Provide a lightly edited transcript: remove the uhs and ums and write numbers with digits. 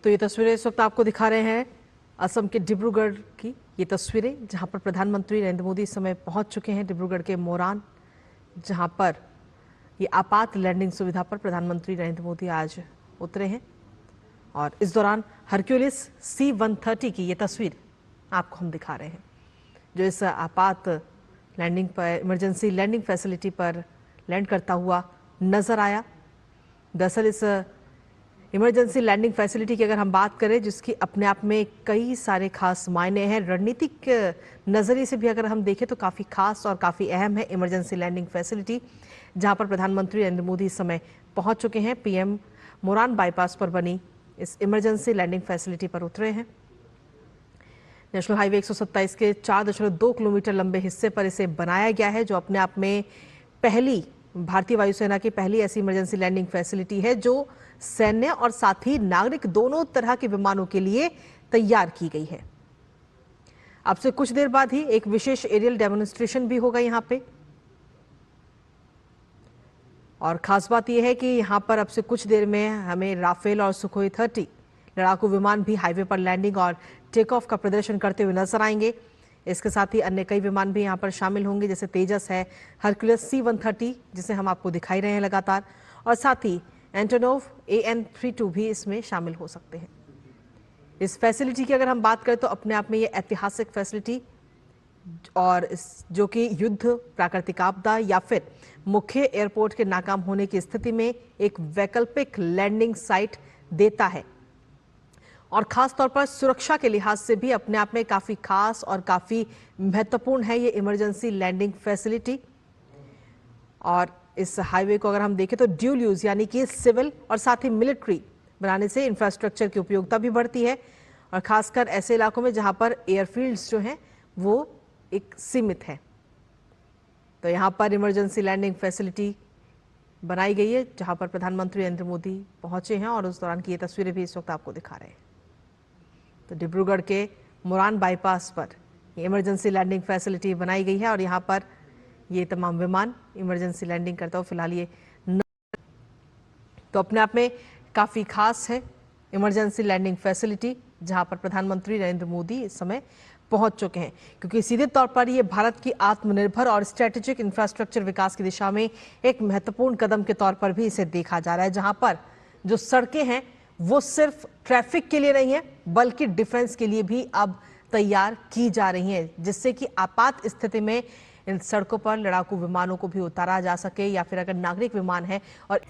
तो ये तस्वीरें इस वक्त आपको दिखा रहे हैं असम के डिब्रूगढ़ की ये तस्वीरें, जहां पर प्रधानमंत्री नरेंद्र मोदी इस समय पहुंच चुके हैं डिब्रूगढ़ के मोरान, जहां पर ये आपात लैंडिंग सुविधा पर प्रधानमंत्री नरेंद्र मोदी आज उतरे हैं। और इस दौरान हरक्यूलिस C-130 की ये तस्वीर आपको हम दिखा रहे हैं, जो इस आपात लैंडिंग पर, इमरजेंसी लैंडिंग फैसिलिटी पर लैंड करता हुआ नजर आया। दरअसल इस इमरजेंसी लैंडिंग फैसिलिटी की अगर हम बात करें, जिसकी अपने आप में कई सारे खास मायने हैं, रणनीतिक नज़रिए से भी अगर हम देखें तो काफ़ी खास और काफ़ी अहम है इमरजेंसी लैंडिंग फैसिलिटी, जहां पर प्रधानमंत्री नरेंद्र मोदी इस समय पहुंच चुके हैं। पीएम मोरान बाईपास पर बनी इस इमरजेंसी लैंडिंग फैसिलिटी पर उतरे हैं। नेशनल हाईवे 127 के 4.2 किलोमीटर लंबे हिस्से पर इसे बनाया गया है, जो अपने आप में पहली भारतीय वायुसेना की पहली ऐसी इमरजेंसी लैंडिंग फैसिलिटी है जो सैन्य और साथ ही नागरिक दोनों तरह के विमानों के लिए तैयार की गई है। अब से कुछ देर बाद ही एक विशेष एरियल डेमोन्स्ट्रेशन भी होगा यहां पे। और खास बात यह है कि यहां पर अब से कुछ देर में हमें राफेल और सुखोई 30 लड़ाकू विमान भी हाईवे पर लैंडिंग और टेक ऑफ का प्रदर्शन करते हुए नजर आएंगे। इसके साथ ही अन्य कई विमान भी यहां पर शामिल होंगे, जैसे तेजस है, हरक्यूलिस C-130 जिसे हम आपको दिखाई रहे हैं लगातार, और साथ ही एंटोनोव AN-32 भी इसमें शामिल हो सकते हैं। इस फैसिलिटी की अगर हम बात करें तो अपने आप में ये ऐतिहासिक फैसिलिटी, और जो कि युद्ध, प्राकृतिक आपदा या फिर मुख्य एयरपोर्ट के नाकाम होने की स्थिति में एक वैकल्पिक लैंडिंग साइट देता है। और खास तौर पर सुरक्षा के लिहाज से भी अपने आप में काफी खास और काफी महत्वपूर्ण है ये इमरजेंसी लैंडिंग फैसिलिटी। और इस हाईवे को अगर हम देखें तो ड्यूल यूज यानी कि सिविल और साथ ही मिलिट्री बनाने से इंफ्रास्ट्रक्चर की उपयोगिता भी बढ़ती है, और खासकर ऐसे इलाकों में जहां पर एयरफील्ड्स जो हैं वो एक सीमित है। तो यहां पर इमरजेंसी लैंडिंग फैसिलिटी बनाई गई है, जहां पर प्रधानमंत्री नरेंद्र मोदी पहुंचे हैं, और उस दौरान की ये तस्वीरें भी इस वक्त आपको दिखा रहे हैं। तो डिब्रूगढ़ के मोरान बाईपास पर ये इमरजेंसी लैंडिंग फैसिलिटी बनाई गई है, और यहाँ पर ये तमाम विमान इमरजेंसी लैंडिंग करता हुआ फिलहाल ये तो अपने आप में काफ़ी खास है इमरजेंसी लैंडिंग फैसिलिटी, जहाँ पर प्रधानमंत्री नरेंद्र मोदी इस समय पहुंच चुके हैं, क्योंकि सीधे तौर पर ये भारत की आत्मनिर्भर और स्ट्रेटेजिक इंफ्रास्ट्रक्चर विकास की दिशा में एक महत्वपूर्ण कदम के तौर पर भी इसे देखा जा रहा है, जहाँ पर जो सड़कें हैं वो सिर्फ ट्रैफिक के लिए नहीं है बल्कि डिफेंस के लिए भी अब तैयार की जा रही हैं, जिससे कि आपात स्थिति में इन सड़कों पर लड़ाकू विमानों को भी उतारा जा सके, या फिर अगर नागरिक विमान है और